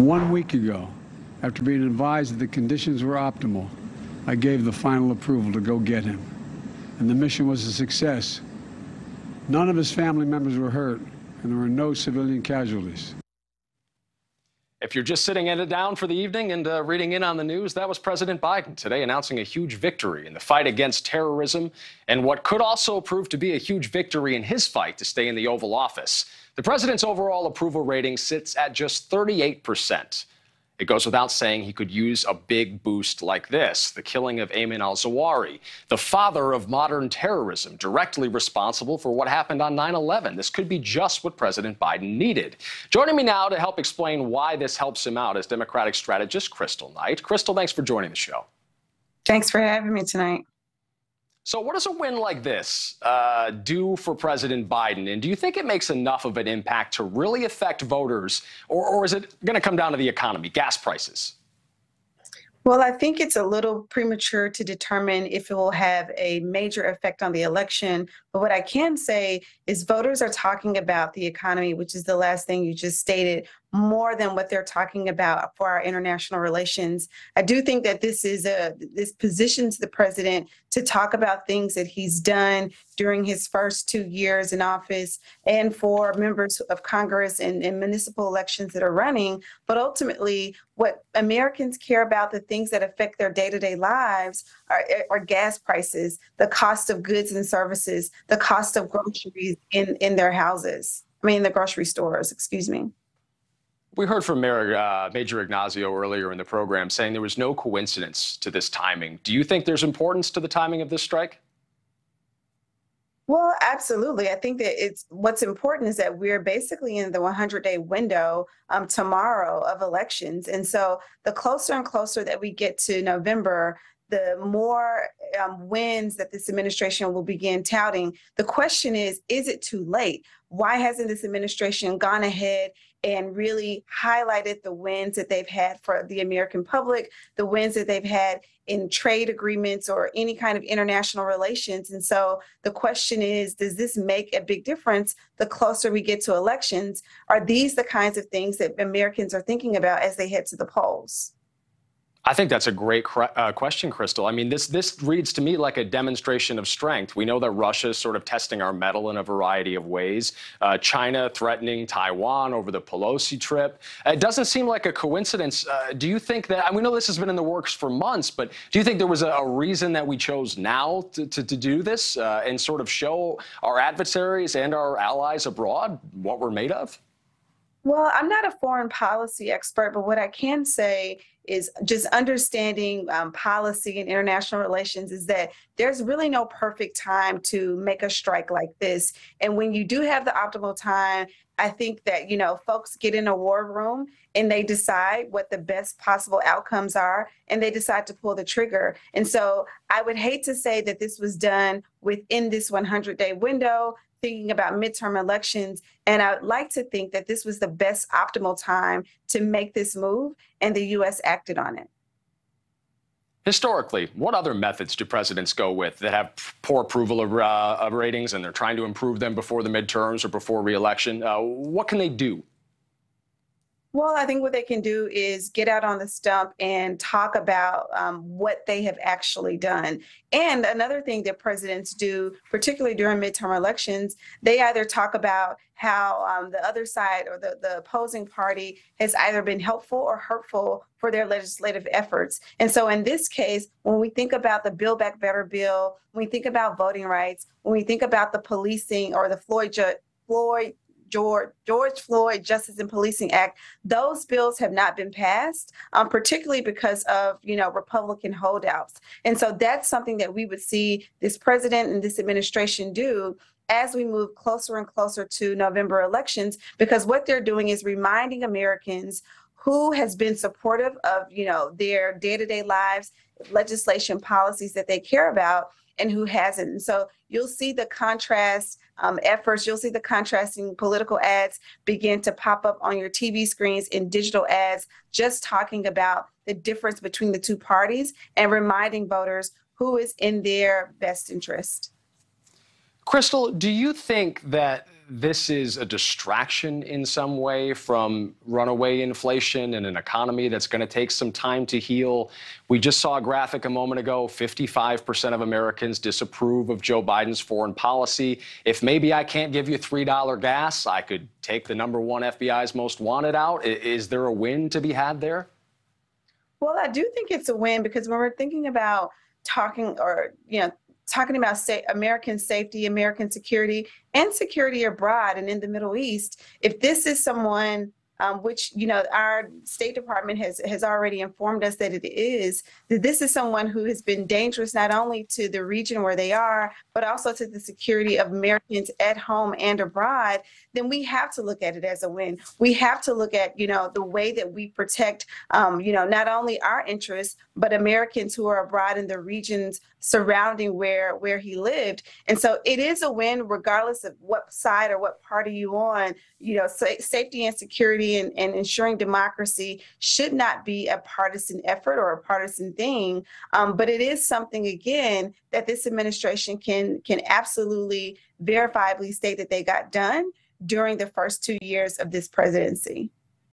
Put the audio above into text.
1 week ago, after being advised that the conditions were optimal, I gave the final approval to go get him. And the mission was a success. None of his family members were hurt, and there were no civilian casualties. If you're just sitting it down for the evening and reading in on the news, that was President Biden today announcing a huge victory in the fight against terrorism and what could also prove to be a huge victory in his fight to stay in the Oval Office. The president's overall approval rating sits at just 38%. It goes without saying he could use a big boost like this, the killing of Ayman al-Zawahiri, the father of modern terrorism, directly responsible for what happened on 9/11. This could be just what President Biden needed. Joining me now to help explain why this helps him out is Democratic strategist Kristal Knight. Kristal, thanks for joining the show. Thanks for having me tonight. So what does a win like this do for President Biden? And do you think it makes enough of an impact to really affect voters? Or is it going to come down to the economy, gas prices? Well, I think it's a little premature to determine if it will have a major effect on the election. But what I can say is voters are talking about the economy, which is the last thing you just stated, more than what they're talking about for our international relations. I do think that this positions the president to talk about things that he's done during his first 2 years in office and for members of Congress and municipal elections that are running. But ultimately, what Americans care about, the things that affect their day-to-day lives are gas prices, the cost of goods and services, the cost of groceries in their houses. The grocery stores, excuse me. We heard from Major Ignacio earlier in the program saying there was no coincidence to this timing. Do you think there's importance to the timing of this strike? Well, absolutely. I think that what's important is that we're basically in the 100-day window tomorrow of elections. And so the closer and closer that we get to November, the more wins that this administration will begin touting. The question is it too late? Why hasn't this administration gone ahead and really highlighted the wins that they've had for the American public, the wins that they've had in trade agreements or any kind of international relations? And so the question is, does this make a big difference the closer we get to elections? Are these the kinds of things that Americans are thinking about as they head to the polls? I think that's a great question, Kristal. This reads to me like a demonstration of strength. We know that Russia is sort of testing our mettle in a variety of ways. China threatening Taiwan over the Pelosi trip. It doesn't seem like a coincidence. Do you think that, we know this has been in the works for months, but do you think there was a reason that we chose now to do this and sort of show our adversaries and our allies abroad what we're made of? Well, I'm not a foreign policy expert, but what I can say is just understanding policy and international relations is that there's really no perfect time to make a strike like this. And when you do have the optimal time, I think that, folks get in a war room and they decide what the best possible outcomes are, and they decide to pull the trigger. And so I would hate to say that this was done within this 100-day window, thinking about midterm elections. And I would like to think that this was the best optimal time to make this move, and the U.S. acted on it. Historically, what other methods do presidents go with that have poor approval of ratings and they're trying to improve them before the midterms or before re-election? What can they do? Well, I think what they can do is get out on the stump and talk about what they have actually done. And another thing that presidents do, particularly during midterm elections, they either talk about how the other side or the opposing party has either been helpful or hurtful for their legislative efforts. And so in this case, when we think about the Build Back Better bill, when we think about voting rights, when we think about the policing or the George Floyd Justice and Policing Act, those bills have not been passed, particularly because of, Republican holdouts. And so that's something that we would see this president and this administration do as we move closer and closer to November elections, because what they're doing is reminding Americans who has been supportive of, their day-to-day lives, legislation, policies that they care about, and who hasn't. And so you'll see the contrast efforts, you'll see the contrasting political ads begin to pop up on your TV screens in digital ads, just talking about the difference between the two parties and reminding voters who is in their best interest. Kristal, do you think that this is a distraction in some way from runaway inflation and an economy that's going to take some time to heal? We just saw a graphic a moment ago. 55% of Americans disapprove of Joe Biden's foreign policy. If maybe I can't give you $3 gas, I could take the #1 FBI's most wanted out. Is there a win to be had there? Well, I do think it's a win, because when we're thinking about talking about American safety, American security, and security abroad and in the Middle East, if this is someone which, our State Department has already informed us that that this is someone who has been dangerous not only to the region where they are, but also to the security of Americans at home and abroad, then we have to look at it as a win. We have to look at, the way that we protect, not only our interests, but Americans who are abroad in the regions surrounding where he lived. And so it is a win, regardless of what side or what party you on. Safety and security and ensuring democracy should not be a partisan effort or a partisan thing. But it is something, again, that this administration can absolutely verifiably state that they got done during the first 2 years of this presidency.